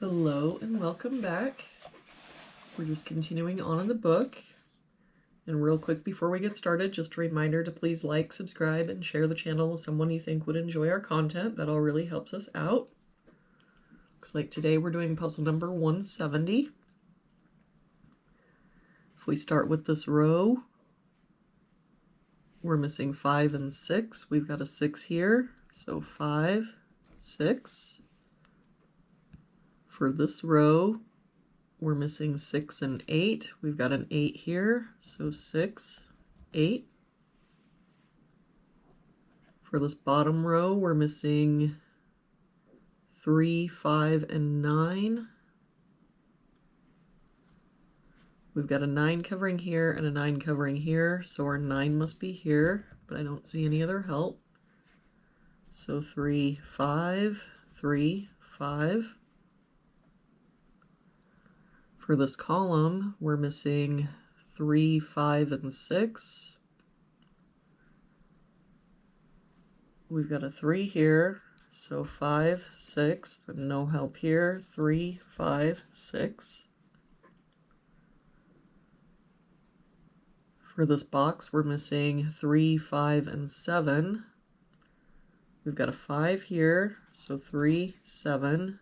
Hello and welcome back. We're just continuing on in the book. And real quick before we get started, just a reminder to please like, subscribe, and share the channel with someone you think would enjoy our content. That all really helps us out. Looks like today we're doing puzzle number 170. If we start with this row, we're missing 5 and 6. We've got a 6 here, so 5, 6. For this row, we're missing 6 and 8. We've got an 8 here, so 6, 8. For this bottom row, we're missing 3, 5, and 9. We've got a 9 covering here and a 9 covering here, so our 9 must be here, but I don't see any other help. So 3, 5, 3, 5. For this column, we're missing 3, 5, and 6. We've got a 3 here, so 5, 6, and no help here. 3, 5, 6. For this box, we're missing 3, 5, and 7. We've got a 5 here, so 3, 7.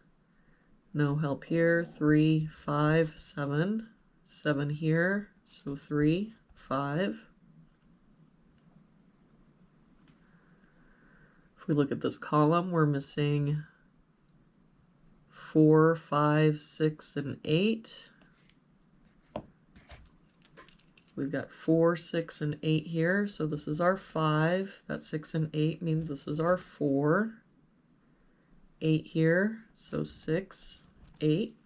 No help here. 3, 5, 7. 7 here, so 3, 5. If we look at this column, we're missing 4, 5, 6, and 8. We've got 4, 6, and 8 here, so this is our 5. That 6 and 8 means this is our 4. 8 here, so 6, 8.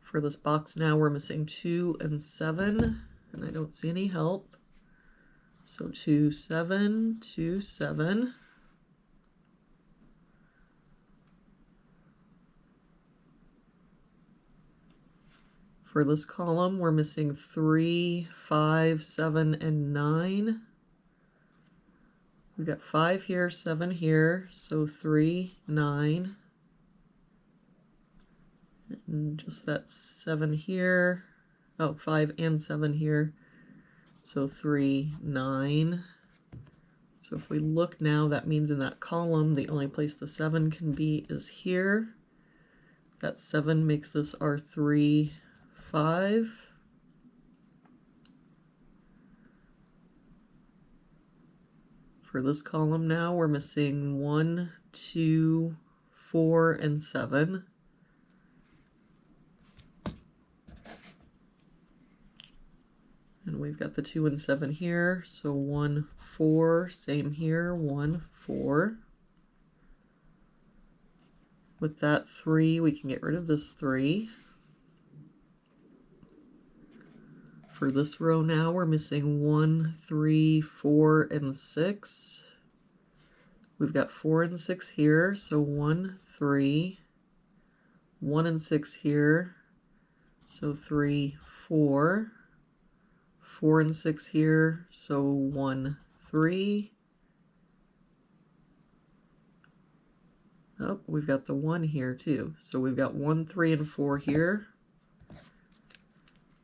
For this box now, we're missing 2 and 7, and I don't see any help. So 2, 7, 2, 7. For this column, we're missing 3, 5, 7, and 9. We've got 5 here, 7 here, so 3, 9. And just that 7 here. Oh, 5 and 7 here, so 3, 9. So if we look now, that means in that column, the only place the 7 can be is here. That 7 makes this our 3, 5. For this column now, we're missing 1, 2, 4, and 7. And we've got the 2 and 7 here, so 1, 4, same here, 1, 4. With that 3, we can get rid of this 3. For this row now, we're missing 1, 3, 4, and 6. We've got 4 and 6 here, so 1, 3. 1 and 6 here, so 3, 4. 4 and 6 here, so 1, 3. Oh, we've got the 1 here too. So we've got 1, 3, and 4 here.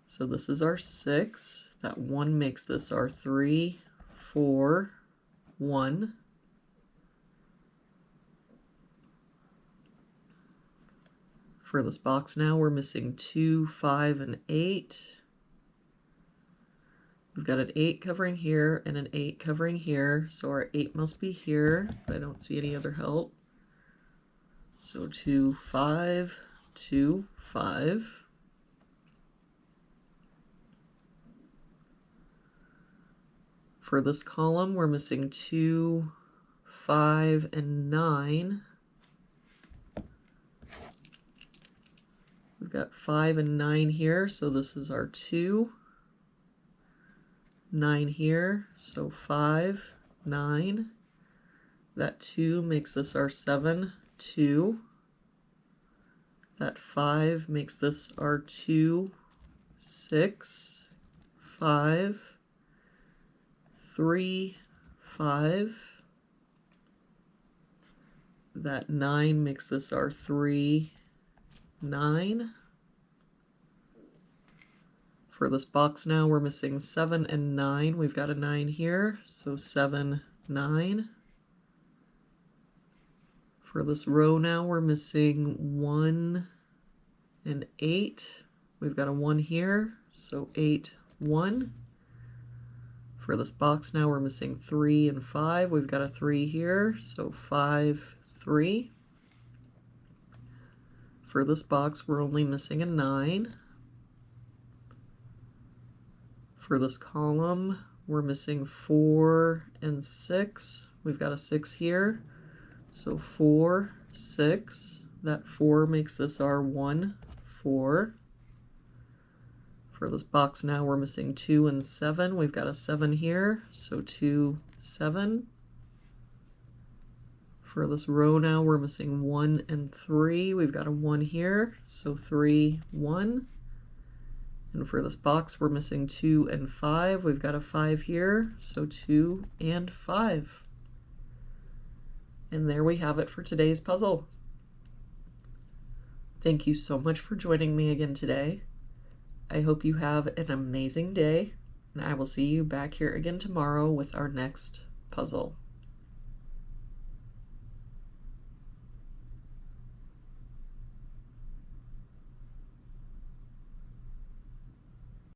So this is our 6. That 1 makes this our 3, 4, 1. For this box now, we're missing 2, 5, and 8. We've got an 8 covering here and an 8 covering here, so our 8 must be here, but I don't see any other help. So 2, 5, 2, 5. For this column, we're missing 2, 5, and 9. We've got 5 and 9 here, so this is our 2. 9 here, so 5, 9. That 2 makes this our 7, 2. That 5 makes this our 2, 6, 5, 3, 5. That 9 makes this our 3, 9. For this box now, we're missing 7 and 9. We've got a 9 here, so 7, 9. For this row now, we're missing 1 and 8. We've got a 1 here, so 8, 1. For this box now, we're missing 3 and 5. We've got a 3 here, so 5, 3. For this box, we're only missing a 9. For this column, we're missing 4 and 6. We've got a 6 here, so 4, 6. That 4 makes this our 1, 4. For this box now, we're missing 2 and 7. We've got a 7 here, so 2, 7. For this row now, we're missing 1 and 3. We've got a 1 here, so 3, 1. And for this box, we're missing 2 and 5. We've got a 5 here, so 2 and 5. And there we have it for today's puzzle. Thank you so much for joining me again today. I hope you have an amazing day, and I will see you back here again tomorrow with our next puzzle.